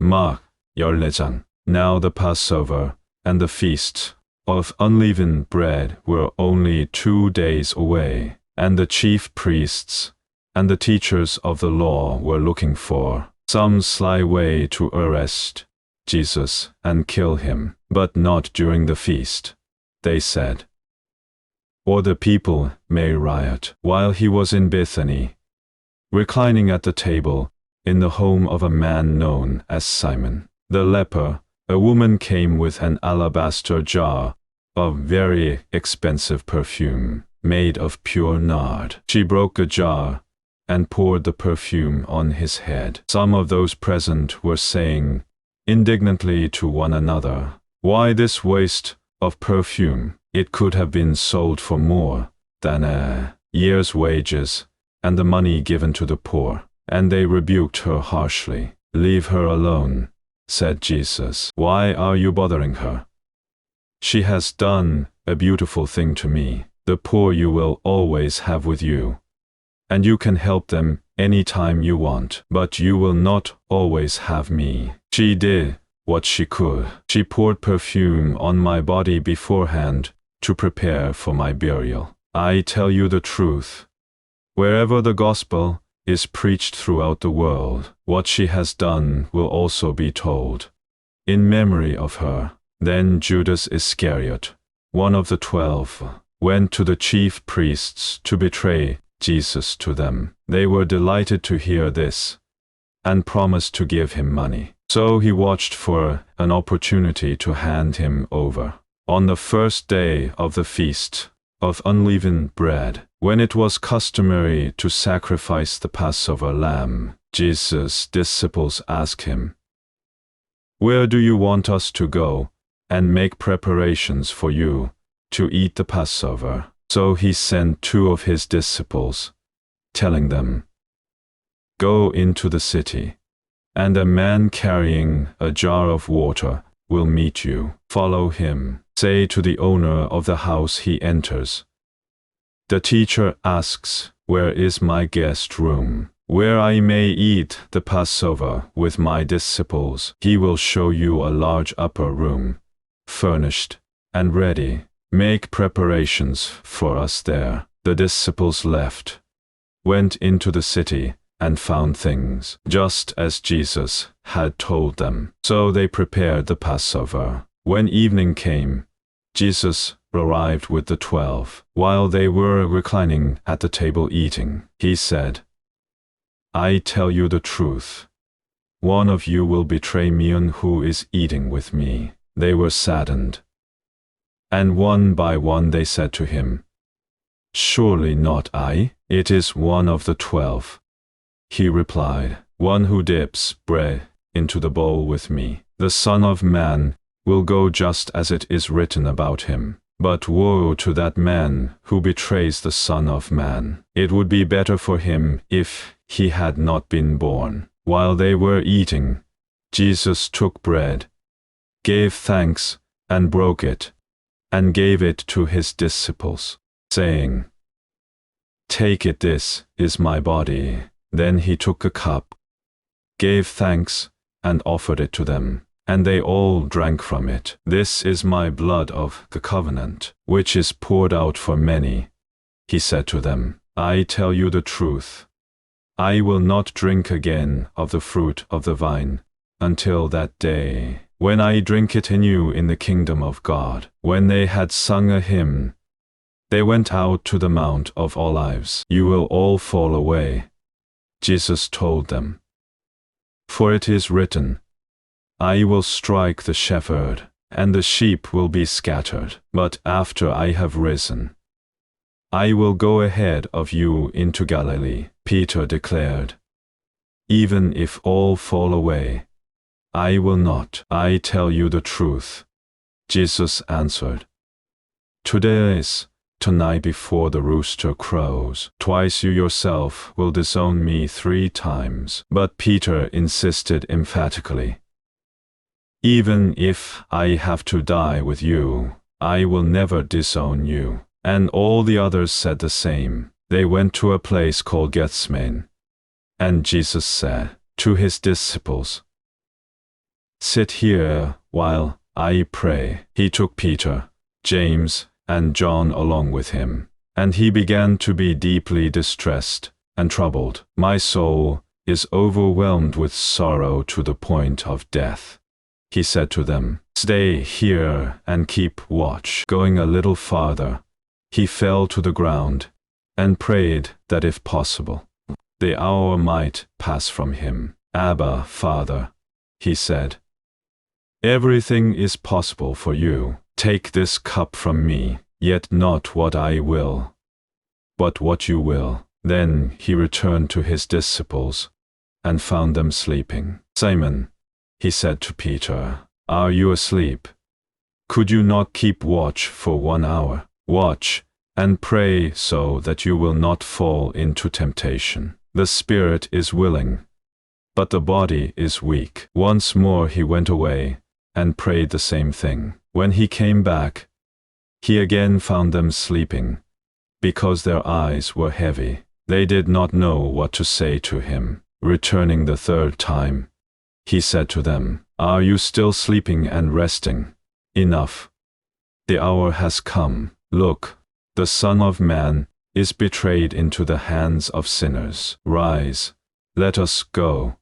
Mark 14장. Now the Passover and the feast of unleavened bread were only 2 days away, and the chief priests and the teachers of the law were looking for some sly way to arrest Jesus and kill him, but not during the feast, they said, or the people may riot. While he was in Bethany, reclining at the table in the home of a man known as Simon the leper, a woman came with an alabaster jar of very expensive perfume made of pure nard. She broke the jar and poured the perfume on his head. Some of those present were saying indignantly to one another, "Why this waste of perfume? It could have been sold for more than a year's wages and the money given to the poor." And they rebuked her harshly. "Leave her alone," said Jesus. "Why are you bothering her? She has done a beautiful thing to me. The poor you will always have with you, and you can help them any time you want, but you will not always have me. She did what she could. She poured perfume on my body beforehand to prepare for my burial. I tell you the truth, wherever the gospel is preached throughout the world, what she has done will also be told in memory of her." Then Judas Iscariot, one of the 12, went to the chief priests to betray Jesus to them. They were delighted to hear this and promised to give him money. So he watched for an opportunity to hand him over. On the first day of the feast of unleavened bread, when it was customary to sacrifice the Passover lamb, Jesus' disciples asked him, "Where do you want us to go and make preparations for you to eat the Passover?" So he sent 2 of his disciples, telling them, "Go into the city, and a man carrying a jar of water will meet you. Follow him. Say to the owner of the house he enters, 'The teacher asks, where is my guest room, where I may eat the Passover with my disciples?' He will show you a large upper room, furnished and ready. Make preparations for us there." The disciples left, went into the city, and found things just as Jesus had told them. So they prepared the Passover. When evening came, Jesus arrived with the 12. While they were reclining at the table eating, he said, "I tell you the truth. One of you will betray me, and who is eating with me?" They were saddened, and one by one they said to him, "Surely not I? It is one of the 12." He replied, "One who dips bread into the bowl with me. The Son of Man will go just as it is written about him. But woe to that man who betrays the Son of Man. It would be better for him if he had not been born." While they were eating, Jesus took bread, gave thanks, and broke it, and gave it to his disciples, saying, "Take it, this is my body." Then he took a cup, gave thanks, and offered it to them, and they all drank from it. "This is my blood of the covenant, which is poured out for many," he said to them. "I tell you the truth, I will not drink again of the fruit of the vine until that day, when I drink it anew in the kingdom of God." When they had sung a hymn, they went out to the Mount of Olives. "You will all fall away," Jesus told them, "for it is written, 'I will strike the shepherd, and the sheep will be scattered.' But after I have risen, I will go ahead of you into Galilee." Peter declared, "Even if all fall away, I will not." "I tell you the truth," Jesus answered. Tonight before the rooster crows, twice you yourself will disown me 3 times. But Peter insisted emphatically, "Even if I have to die with you, I will never disown you." And all the others said the same. They went to a place called Gethsemane, and Jesus said to his disciples, sit here while I pray." He took Peter, James, and John along with him, and he began to be deeply distressed and troubled. "My soul is overwhelmed with sorrow to the point of death," he said to them. "Stay here and keep watch." Going a little farther, he fell to the ground and prayed that if possible, the hour might pass from him. "Abba, Father," he said, "everything is possible for you. Take this cup from me, yet not what I will, but what you will." Then he returned to his disciples and found them sleeping. "Simon," he said to Peter, "are you asleep? Could you not keep watch for 1 hour? Watch and pray so that you will not fall into temptation. The spirit is willing, but the body is weak." Once more he went away and prayed the same thing. When he came back, he again found them sleeping, because their eyes were heavy. They did not know what to say to him. Returning the third time, he said to them, "Are you still sleeping and resting? Enough. The hour has come. Look, the Son of Man is betrayed into the hands of sinners. Rise, let us go.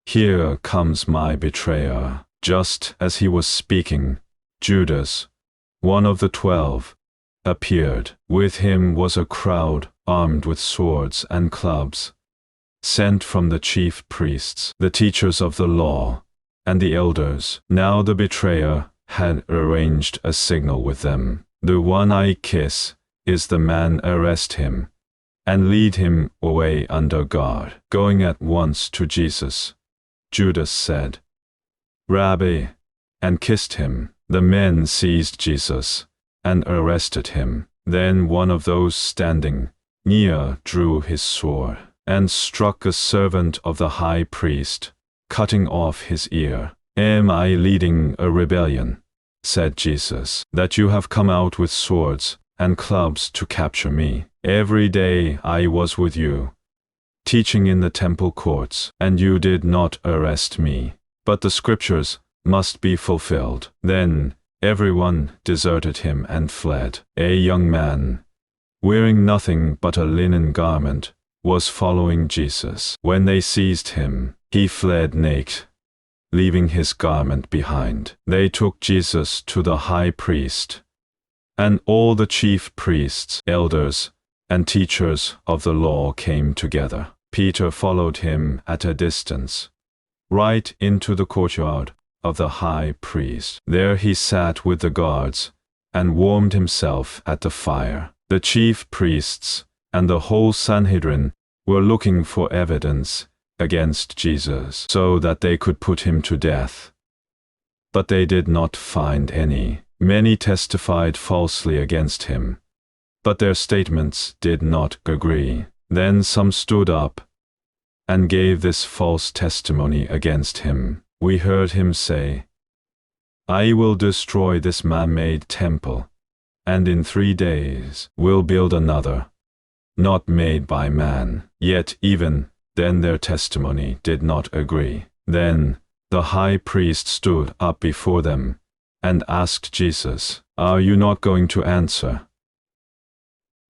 Here comes my betrayer." Just as he was speaking, Judas, one of the 12, appeared. With him was a crowd armed with swords and clubs, sent from the chief priests, the teachers of the law, and the elders. Now the betrayer had arranged a signal with them. "The one I kiss is the man. Arrest him and lead him away under guard." Going at once to Jesus, Judas said, "Rabbi," and kissed him. The men seized Jesus and arrested him. Then one of those standing near drew his sword and struck a servant of the high priest, cutting off his ear. "Am I leading a rebellion," said Jesus, "that you have come out with swords and clubs to capture me? Every day I was with you, teaching in the temple courts, and you did not arrest me. But the scriptures must be fulfilled." Then everyone deserted him and fled. A young man, wearing nothing but a linen garment, was following Jesus. When they seized him, he fled naked, leaving his garment behind. They took Jesus to the high priest, and all the chief priests, elders, and teachers of the law came together. Peter followed him at a distance, right into the courtyard of the high priest. There he sat with the guards and warmed himself at the fire. The chief priests and the whole Sanhedrin were looking for evidence against Jesus so that they could put him to death. But they did not find any. Many testified falsely against him, but their statements did not agree. Then some stood up and gave this false testimony against him. We heard him say, "I will destroy this man-made temple, and in 3 days will build another, not made by man." Yet even then their testimony did not agree. Then the high priest stood up before them and asked Jesus, "Are you not going to answer?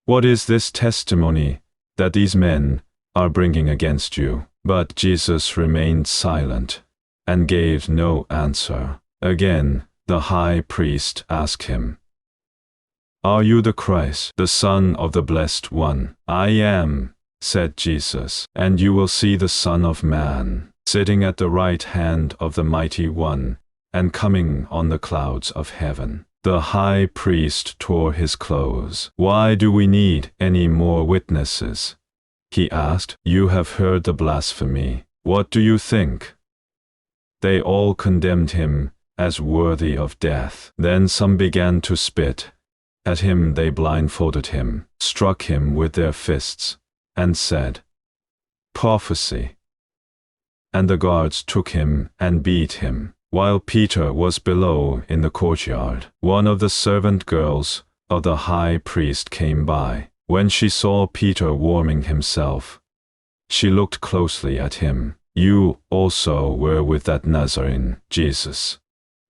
What is this testimony that these men are bringing against you?" But Jesus remained silent and gave no answer. Again, the high priest asked him, "Are you the Christ, the Son of the Blessed One?" "I am," said Jesus, "and you will see the Son of Man sitting at the right hand of the Mighty One and coming on the clouds of heaven." The high priest tore his clothes. "Why do we need any more witnesses?" he asked. "You have heard the blasphemy. What do you think?" They all condemned him as worthy of death. Then some began to spit at him. They blindfolded him, struck him with their fists, and said, "Prophesy." And the guards took him and beat him. While Peter was below in the courtyard, one of the servant girls of the high priest came by. When she saw Peter warming himself, she looked closely at him. You also were with that Nazarene, Jesus,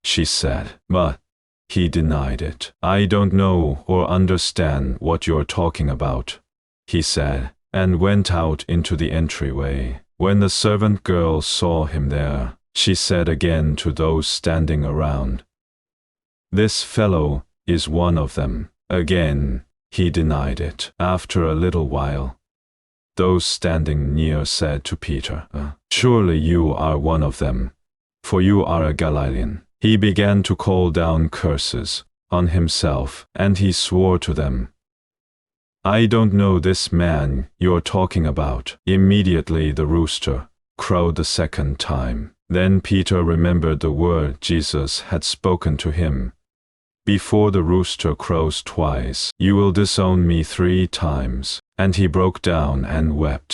she said. But he denied it. I don't know or understand what you're talking about, he said, and went out into the entryway. When the servant girl saw him there, she said again to those standing around, "This fellow is one of them." Again, he denied it. After a little while, those standing near said to Peter, "Surely you are one of them, for you are a Galilean." He began to call down curses on himself, and he swore to them, "I don't know this man you're talking about." Immediately the rooster crowed the second time. Then Peter remembered the word Jesus had spoken to him. "Before the rooster crows twice, you will disown me 3 times." And he broke down and wept.